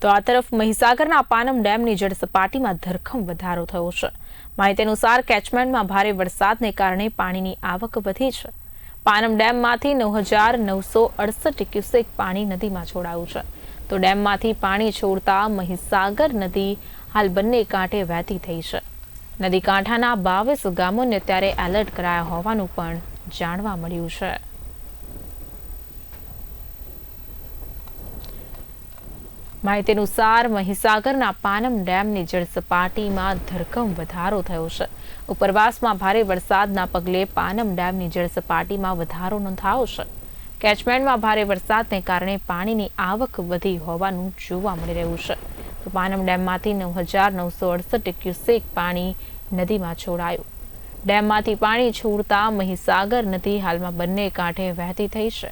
તો આ તરફ મહીસાગરના પાનમ ડેમની જળ સપાટીમાં ધરખમ વધારો થયો છે। માહિતી અનુસાર કેચમેન્ટમાં ભારે વરસાદને કારણે પાણીની આવક વધી છે। પાનમ ડેમમાંથી 9,968 ક્યુસેક પાણી નદીમાં છોડાયું છે। તો ડેમમાંથી પાણી છોડતા મહીસાગર નદી હાલ બંને કાંઠે વહેતી થઈ છે। નદી કાંઠાના 22 ગામોને અત્યારે એલર્ટ કરાયા હોવાનું પણ જાણવા મળ્યું છે। માહિતી અનુસાર મહીસાગરના પાનમ ડેમની જળ સપાટીમાં ધરખમ વધારો થયો છે। ઉપરવાસમાં ભારે વરસાદના પગલે પાનમ ડેમની જળ સપાટીમાં વધારો નોંધાયો છે। કેચમેન્ટમાં ભારે વરસાદને કારણે પાણીની આવક વધી હોવાનું જોવા મળી રહ્યું છે। તો પાનમ ડેમમાંથી 9,968 ક્યુસેક પાણી નદીમાં છોડાયું। ડેમમાંથી પાણી છોડતા મહીસાગર નદી હાલમાં બંને કાંઠે વહેતી થઈ છે।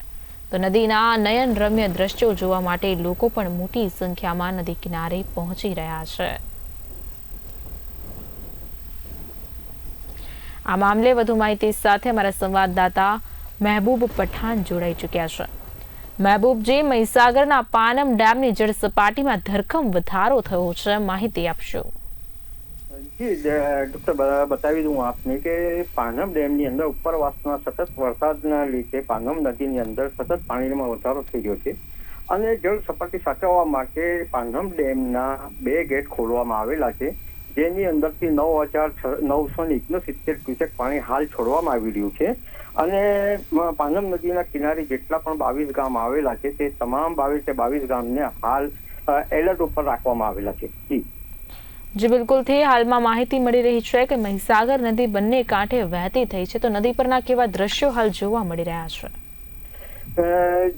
તો નદીના નયનરમ્ય દ્રશ્યો જોવા માટે લોકો પણ મોટી સંખ્યામાં નદી કિનારે પહોંચી રહ્યા છે। આ મામલે વધુ માહિતી સાથે અમારા સંવાદદાતા મહેબૂબ પઠાણ જોડાઈ ચૂક્યા છે। મહેબૂબજી, મહીસાગરના પાનમ ડેમની જળ સપાટીમાં ધરખમ વધારો થયો છે, માહિતી આપશો। જી ડોક્ટર बतावी दूं आपने कि पानम डेम ની અંદર ઉપરવાસના સતત વરસાદના લીધે પાનમ નદીની અંદર સતત પાણીમાં વધારો થઈ ગયો છે અને જળ સપાટી સાચવવા માટે પાનમ ડેમના 2 ગેટ ખોલવામાં આવેલા છે, જેની અંદરથી 9,969 ક્યુસેક પાણી હાલ છોડવામાં આવી રહ્યું છે અને પાનમ નદીના કિનારે જેટલા પણ 22 ગામ આવેલા છે તે તમામ 22 ગામને હાલ એલર્ટ ઉપર રાખવામાં આવેલા છે। જી બિલકુલથી હાલમાં માહિતી મળી રહી છે કે મહીસાગર નદી બંને કાંઠે વહેતી થઈ છે, તો નદી પરના કેવા દ્રશ્યો હાલ જોવા મળી રહ્યા છે?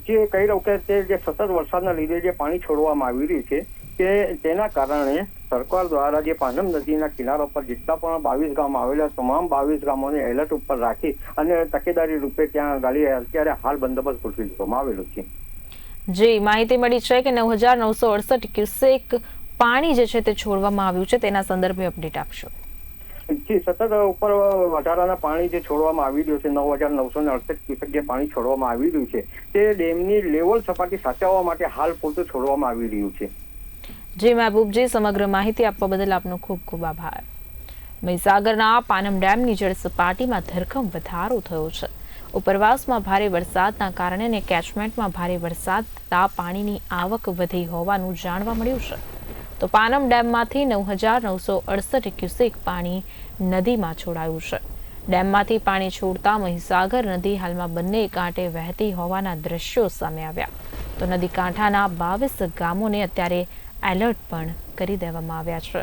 જે કહી રહ્યું કે જે સતત વરસાદના લીધે જે પાણી છોડવામાં આવી રહ્યું છે કે તેના કારણે સરકાર દ્વારા જે પાનમ નદીના કિનારા પર જેટલા પણ 22 ગામ આવેલા તમામ 22 ગામોને એલર્ટ ઉપર રાખી અને તકેદારી રૂપે ત્યાં ગાડી અત્યારે હાલ બંદોબસ્ત ગોઠવી દેવામાં આવેલો છે। જી માહિતી મળી છે કે 9,968 ક્યુસેક પાણી જે છે તે છોડવામાં આવ્યું છે, તેના સંદર્ભે અપડેટ આપશો। જી સતત ઉપર વધારાના પાણી જે છોડવામાં આવી રહ્યું છે 9,968 ક્યુસેક જે પાણી છોડવામાં આવી રહ્યું છે તે ડેમની લેવલ સપાટી સાચવવા માટે હાલ પૂરતું છોડવામાં આવી રહ્યું છે। જી મહેબૂબજી, સમગ્ર માહિતી આપવા બદલ આપનો ખૂબ ખૂબ આભાર। મહીસાગરના પાનમ ડેમની જળ સપાટીમાં ધરખમ વધારો થયો છે। ઉપરવાસમાં ભારે વરસાદના કારણે અને કેચમેન્ટમાં ભારે વરસાદના પાણીની આવક વધી હોવાનું જાણવા મળ્યું છે। તો પાનમ ડેમમાંથી 9,968 ક્યુસેક પાણી નદીમાં છોડાયું છે। ડેમમાંથી પાણી છોડતા મહીસાગર નદી હાલમાં બંને કાંઠે વહેતી હોવાના દ્રશ્યો સામે આવ્યા। તો નદી કાંઠાના 22 ગામોને અત્યારે એલર્ટ પણ કરી દેવામાં આવ્યા છે।